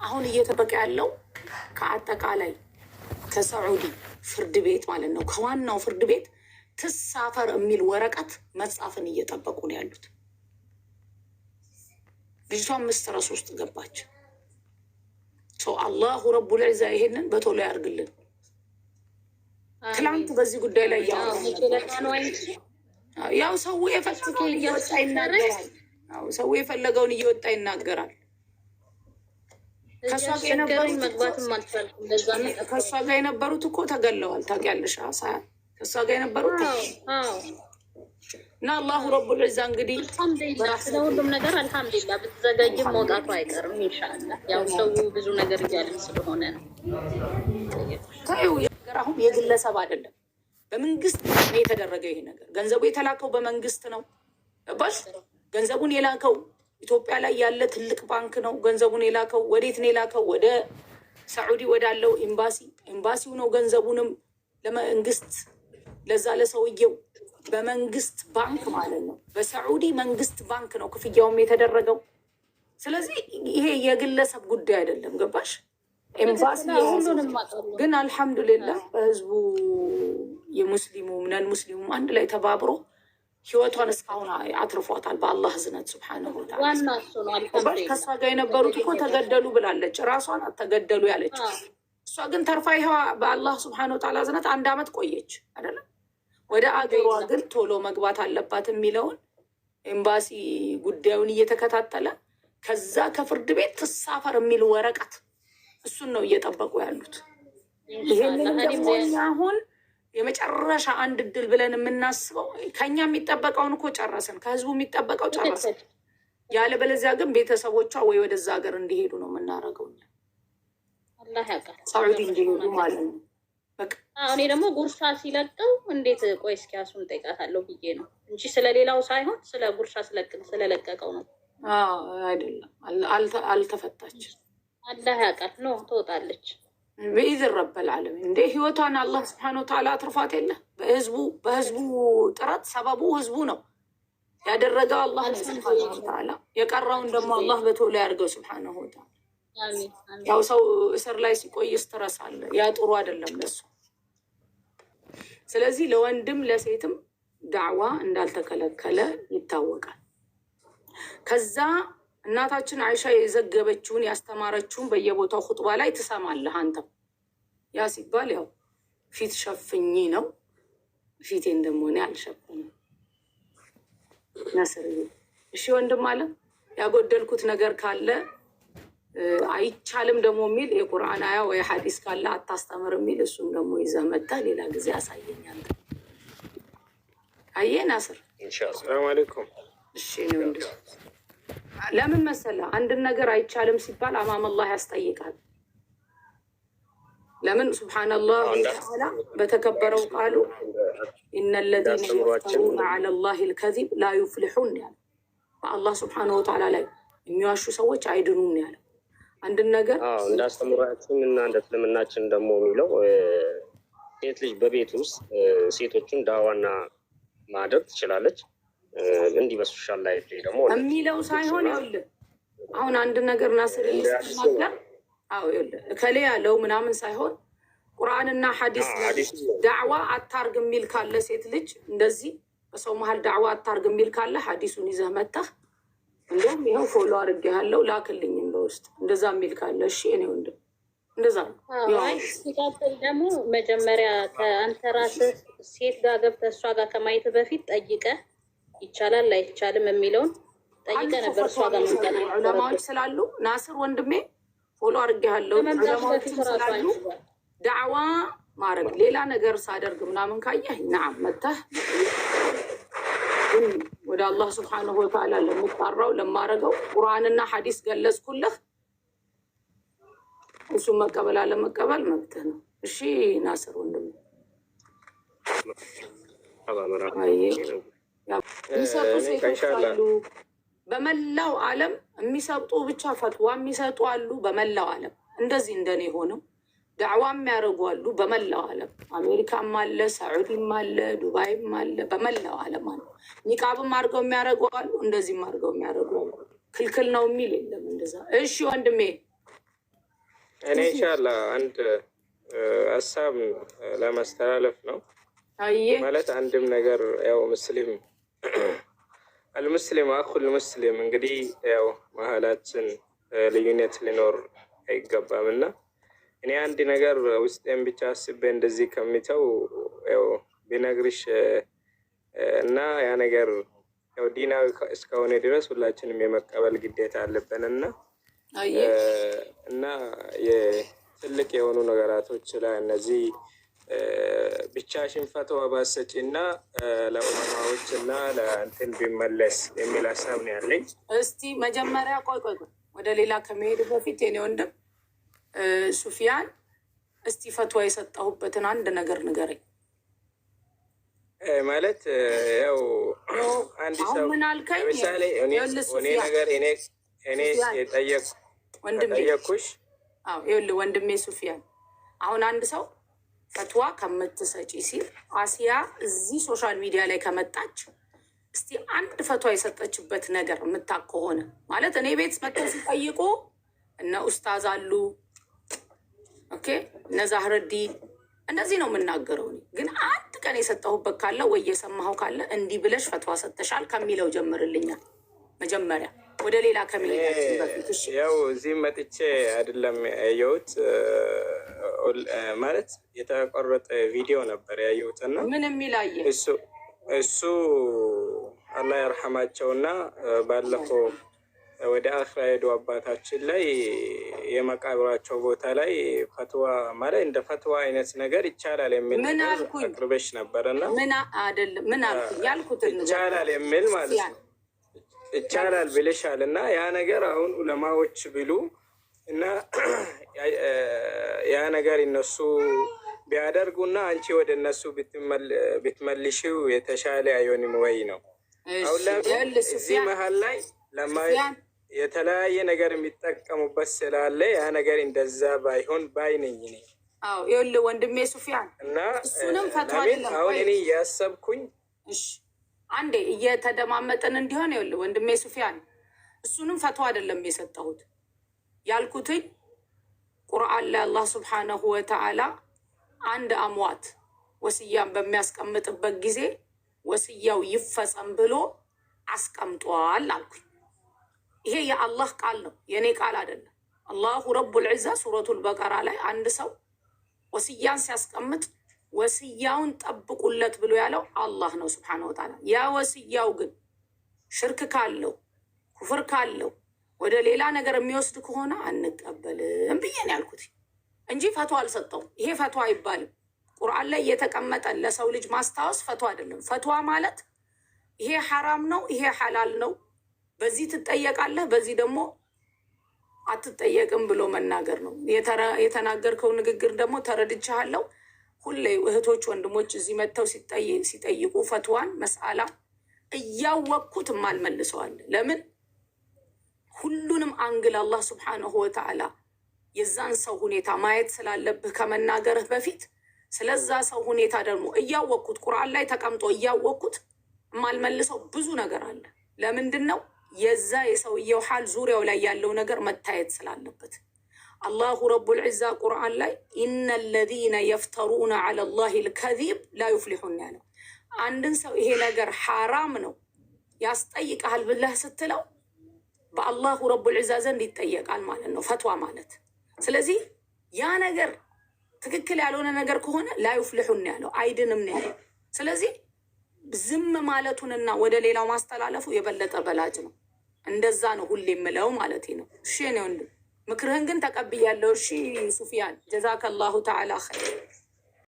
አሁን እየተጠበቀ ያለው ከአጠቃላይ ከሳዑዲ ፍርድ ቤት ማለት ነው፣ ከዋናው ፍርድ ቤት ትሳፈር የሚል ወረቀት መጻፍን እየጠበቁ ነው ያሉት። ልጅቷ ምስጥረስ ውስጥ ገባች። አላሁ ረቡል ዒዛ ይሄንን በቶሎ ያርግልን። ትላንት በዚህ ጉዳይ ላይ ያው ሰው የፈለገውን እየወጣ ይናገራል። ሰው የፈለገውን እየወጣ ይናገራል። ከእሷ ጋር የነበሩት እኮ ተገለዋል። ታውቂያለሽ? ከእሷ ጋር የነበሩት እና አላሁ ረቡል ዒዛ እንግዲህ ስለሁሉም ነገር አልሐምዱሊላህ። ብትዘገይም መውጣቱ አይቀርም ኢንሻአላህ። ያው ሰው ብዙ ነገር እያለን ስለሆነ ነው። ታዩ ነገር አሁን የግለሰብ አይደለም፣ በመንግስት ነው የተደረገው ይሄ ነገር። ገንዘቡ የተላከው በመንግስት ነው። ባሽ ገንዘቡን የላከው ኢትዮጵያ ላይ ያለ ትልቅ ባንክ ነው። ገንዘቡን የላከው ወዴት ነው የላከው? ወደ ሳዑዲ ወዳለው ኤምባሲ። ኤምባሲው ነው ገንዘቡንም ለመንግስት ለዛ ለሰውየው በመንግስት ባንክ ማለት ነው። በሳዑዲ መንግስት ባንክ ነው ክፍያውም የተደረገው። ስለዚህ ይሄ የግለሰብ ጉዳይ አይደለም። ገባሽ? ኤምባሲ ግን አልሐምዱሊላህ በህዝቡ የሙስሊሙ ነን ሙስሊሙ አንድ ላይ ተባብሮ ህይወቷን እስካሁን አትርፏታል በአላህ እዝነት ሱብሓነሁ ወተዓላ። ከእሷ ጋር የነበሩት እኮ ተገደሉ ብላለች፣ ራሷን ተገደሉ ያለች። እሷ ግን ተርፋ ይኸዋ በአላህ ሱብሓነሁ ወተዓላ እዝነት 1 ዓመት ቆየች አይደለም። ወደ አገሯ ግን ቶሎ መግባት አለባት የሚለውን ኤምባሲ ጉዳዩን እየተከታተለ ከዛ ከፍርድ ቤት ትሳፈር የሚል ወረቀት እሱን ነው እየጠበቁ ያሉት። ይሄንን ደግሞ አሁን የመጨረሻ አንድ እድል ብለን የምናስበው ከኛ የሚጠበቀውን እኮ ጨረስን፣ ከህዝቡ የሚጠበቀው ጨረስን። ያለ በለዚያ ግን ቤተሰቦቿ ወይ ወደዛ ሀገር እንዲሄዱ ነው የምናደርገው፣ ሳዑዲ እንዲሄዱ ማለት ነው። እኔ ደግሞ ጉርሻ ሲለቀው እንዴት ቆይ እስኪ እሱን እጠይቃታለሁ ብዬ ነው እንጂ ስለሌላው ሳይሆን ስለ ጉርሻ ስለለቀቀው ነው። አይደለም አልተፈታች። አላህ ያውቃል ነው ትወጣለች በኢዝን ረበል ዓለሚን። እንደ ህይወቷን አላህ ስብሐነ ወተዓላ አትርፋት የለ በህዝቡ ጥረት ሰበቡ ህዝቡ ነው ያደረገው አላህ ስብሐነ ወተዓላ። የቀረውን ደግሞ አላህ በቶሎ ያድርገው ስብሐነሁ ወተዓላ። ያው ሰው እስር ላይ ሲቆይ ስትረስ አለ። ያ ጥሩ አይደለም ለሱ። ስለዚህ ለወንድም ለሴትም ዳዕዋ እንዳልተከለከለ ይታወቃል። ከዛ እናታችን አይሻ የዘገበችውን ያስተማረችውን በየቦታው ኹጥባ ላይ ትሰማለህ አንተም። ያ ሲባል ያው ፊት ሸፍኝ ነው። ፊቴን ደግሞ እኔ አልሸፍንም። ነስር እሺ ወንድም አለ ያጎደልኩት ነገር ካለ አይቻልም ደግሞ የሚል የቁርአን አያ ወይ ሐዲስ ካለ አታስተምር የሚል እሱም ደግሞ ይዘህ መጥተህ ሌላ ጊዜ ያሳየኛል። አየህ ናስር ኢንሻአላህ። ሰላም አለይኩም። እሺ ነው እንዴ? ለምን መሰለህ አንድን ነገር አይቻልም ሲባል አማም አላህ ያስጠይቃል። ለምን ሱብሃንአላህ ወተዓላ በተከበረው ቃሉ ኢነለዚነ የፍተሩነ ዐለላሂ አልከዚብ ላ ዩፍሊሑን ያለ በአላህ ሱብሃነሁ ወተዓላ ላይ የሚዋሹ ሰዎች አይድኑም ያለው። አንድን ነገር እንዳስተምራችን እና እንደ እስልምናችን ደግሞ የሚለው ሴት ልጅ በቤት ውስጥ ሴቶችን ዳዋና ማድረግ ትችላለች። እንዲህ በሶሻል ላይፍ ላይ ደግሞ የሚለው ሳይሆን ይኸውልህ አሁን አንድ ነገር ናስር ይስተናገር ይኸውልህ እከሌ ያለው ምናምን ሳይሆን ቁርአንና ሐዲስ ዳዕዋ አታርግ የሚል ካለ ሴት ልጅ እንደዚህ በሰው መሀል ዳዕዋ አታርግ የሚል ካለ ሐዲሱን ይዘህ መጣህ እንደውም ይኸው ፎሎ አድርጌሃለሁ ላክልኝም በውስጥ እንደዛ የሚል ካለ እሺ እኔ ወንድም እንደዛ ነው። ሲቀጥል ደግሞ መጀመሪያ ከአንተ ራስህ ሴት ጋር ገብተህ እሷ ጋር ከማየት በፊት ጠይቀህ ይቻላል አይቻልም የሚለውን ጠይቀህ ነበር። እሷ ጋር መምጣት ዑለማዎች ስላሉ ናስር ወንድሜ ፎሎ አድርጌሃለሁ ዑለማዎች ስላሉ ዳዕዋ ማድረግ ሌላ ነገር ሳደርግ ምናምን ካየህ ናም መተህ ወደ አላህ ስብሐነሁ ወተዓላ ለምትጣራው ለማረገው ቁርአንና ሐዲስ ገለጽኩልህ። እሱ መቀበል አለመቀበል መብትህ ነው። እሺ ናስር ወንድም የሚሰጡ ሴቶች አሉ በመላው ዓለም የሚሰጡ ብቻ ፈትዋ የሚሰጡ አሉ በመላው ዓለም እንደዚህ እንደኔ ሆነው ዳዕዋ የሚያደርጉ አሉ በመላው ዓለም። አሜሪካም አለ፣ ሳዑዲም አለ፣ ዱባይም አለ፣ በመላው ዓለም አለ። ኒቃብም አድርገው የሚያደርጉ አሉ፣ እንደዚህም አድርገው የሚያደርጉ አሉ። ክልክል ነው የሚል የለም እንደዛ። እሺ ወንድሜ እኔ ኢንሻአላህ አንድ ሀሳብ ለማስተላለፍ ነው። ማለት አንድም ነገር ያው ሙስሊም አልሙስሊም አኹል ሙስሊም እንግዲህ ያው መሀላችን ልዩነት ሊኖር አይገባም እና እኔ አንድ ነገር ውስጤን ብቻ አስቤ እንደዚህ ከሚተው ያው ቢነግርሽ እና ያ ነገር ያው ዲናዊ እስከሆነ ድረስ ሁላችንም የመቀበል ግዴታ አለብን እና የትልቅ የሆኑ ነገራቶች ላይ እነዚህ ብቻሽን ፈትዋ ባትሰጪ እና ለዑለማዎች እና ለእንትን ቢመለስ የሚል ሀሳብ ነው ያለኝ። እስቲ መጀመሪያ ቆይ ወደ ሌላ ከመሄድ በፊት የኔ ወንድም ሱፊያን እስቲ ፈትዋ የሰጠሁበትን አንድ ነገር ንገረኝ። ማለት ያው አንድ ሰው ምን አልከኝ? ለምሳሌ እኔ ነገር እኔ የጠየኩሽ ይኸውልህ ወንድሜ ሱፊያን፣ አሁን አንድ ሰው ፈትዋ ከምትሰጪ ሲል አሲያ እዚህ ሶሻል ሚዲያ ላይ ከመጣች እስቲ አንድ ፈትዋ የሰጠችበት ነገር የምታውቅ ከሆነ ማለት እኔ ቤት መጥተው ሲጠይቁ እነ ኡስታዝ አሉ፣ ኦኬ እነ ዛህረዲን እንደዚህ ነው የምናገረው። ግን አንድ ቀን የሰጠሁበት ካለ ወይ የሰማኸው ካለ እንዲህ ብለሽ ፈትዋ ሰጥተሻል ከሚለው ጀምርልኛል መጀመሪያ ወደ ሌላ ከሚሄዳችን በፊት። ያው እዚህ መጥቼ አይደለም ያየሁት፣ ማለት የተቆረጠ ቪዲዮ ነበር ያየሁት እና ምን የሚል አየህ? እሱ አላህ ያርሐማቸውና ባለፈው ወደ አኽራ ሄዱ አባታችን ላይ የመቃብራቸው ቦታ ላይ ፈትዋ ማለት እንደ ፈትዋ አይነት ነገር ይቻላል የሚል አቅርበሽ ነበርና ምን አይደለም ምን አልኩኝ ያልኩት ይቻላል የሚል ማለት ነው ይቻላል ብለሻል። እና ያ ነገር አሁን ዑለማዎች ብሉ እና ያ ነገር እነሱ ቢያደርጉና አንቺ ወደ እነሱ ብትመልሺው የተሻለ አይሆንም ወይ ነው። አሁን እዚህ መሀል ላይ የተለያየ ነገር የሚጠቀሙበት ስላለ ያ ነገር እንደዛ ባይሆን ባይነኝ እኔ። አዎ ይኸውልህ ወንድሜ ሱፊያን እና እሱንም ፈትዋ አይደለም አሁን እኔ እያሰብኩኝ እሺ አንዴ እየተደማመጠን እንዲሆን ይኸውልህ ወንድሜ ሱፊያን እሱንም ፈትዋ አይደለም የሰጠሁት ያልኩትኝ ቁርአን ላይ አላህ ስብሓነሁ ወተዓላ አንድ አምዋት ወስያን በሚያስቀምጥበት ጊዜ ወስያው ይፈጸም ብሎ አስቀምጧል አልኩኝ። ይሄ የአላህ ቃል ነው፣ የኔ ቃል አይደለም። አላሁ ረቡል ዒዛ ሱረቱል በቀራ ላይ አንድ ሰው ወስያን ሲያስቀምጥ ወስያውን ጠብቁለት ብሎ ያለው አላህ ነው ስብሓነሁ ወተዓላ። ያ ወስያው ግን ሽርክ ካለው ኩፍር ካለው ወደ ሌላ ነገር የሚወስድ ከሆነ አንቀበልም ብዬ ነው ያልኩት እንጂ ፈትዋ አልሰጠውም። ይሄ ፈትዋ አይባልም። ቁርአን ላይ የተቀመጠ ለሰው ልጅ ማስታወስ ፈትዋ አይደለም። ፈትዋ ማለት ይሄ ሐራም ነው፣ ይሄ ሐላል ነው፣ በዚህ ትጠየቃለህ፣ በዚህ ደግሞ አትጠየቅም ብሎ መናገር ነው። የተናገርከው ንግግር ደግሞ ተረድቻለሁ። ሁሌ እህቶች ወንድሞች እዚህ መጥተው ሲጠይቁ ፈትዋን መስአላ እያወቅኩት ማልመልሰዋል። ለምን ሁሉንም አንግል አላህ ስብሓነሁ ወተዓላ የዛን ሰው ሁኔታ ማየት ስላለብህ ከመናገርህ በፊት ስለዛ ሰው ሁኔታ ደግሞ እያወቅኩት ቁርአን ላይ ተቀምጦ እያወቅኩት ማልመልሰው ብዙ ነገር አለ። ለምንድን ነው? የዛ የሰውየው ሐል ዙሪያው ላይ ያለው ነገር መታየት ስላለበት። አላሁ ረቡል ዒዛ ቁርአን ላይ ኢነ ለዚነ የፍተሩነ ዐለ ላሂ ልከዚብ ላ ዩፍሊሑን ያለው አንድን ሰው ይሄ ነገር ሐራም ነው ያስጠይቃል ብለህ ስትለው በአላሁ ረቡል ዒዛ ዘንድ ይጠየቃል ማለት ነው ፈትዋ ማለት። ስለዚህ ያ ነገር ትክክል ያልሆነ ነገር ከሆነ ላ ዩፍሊሑን ያለው አይድንም ነው ያለው። ስለዚህ ዝም ማለቱንና ወደ ሌላው ማስተላለፉ የበለጠ በላጭ ነው። እንደዛ ነው ሁሌ የምለው ማለት ነው። እሺ ነው ወንድም ምክርህን ግን ተቀብያለሁ። እሺ ሱፊያን ጀዛከላሁ ተዓላ ኸይር።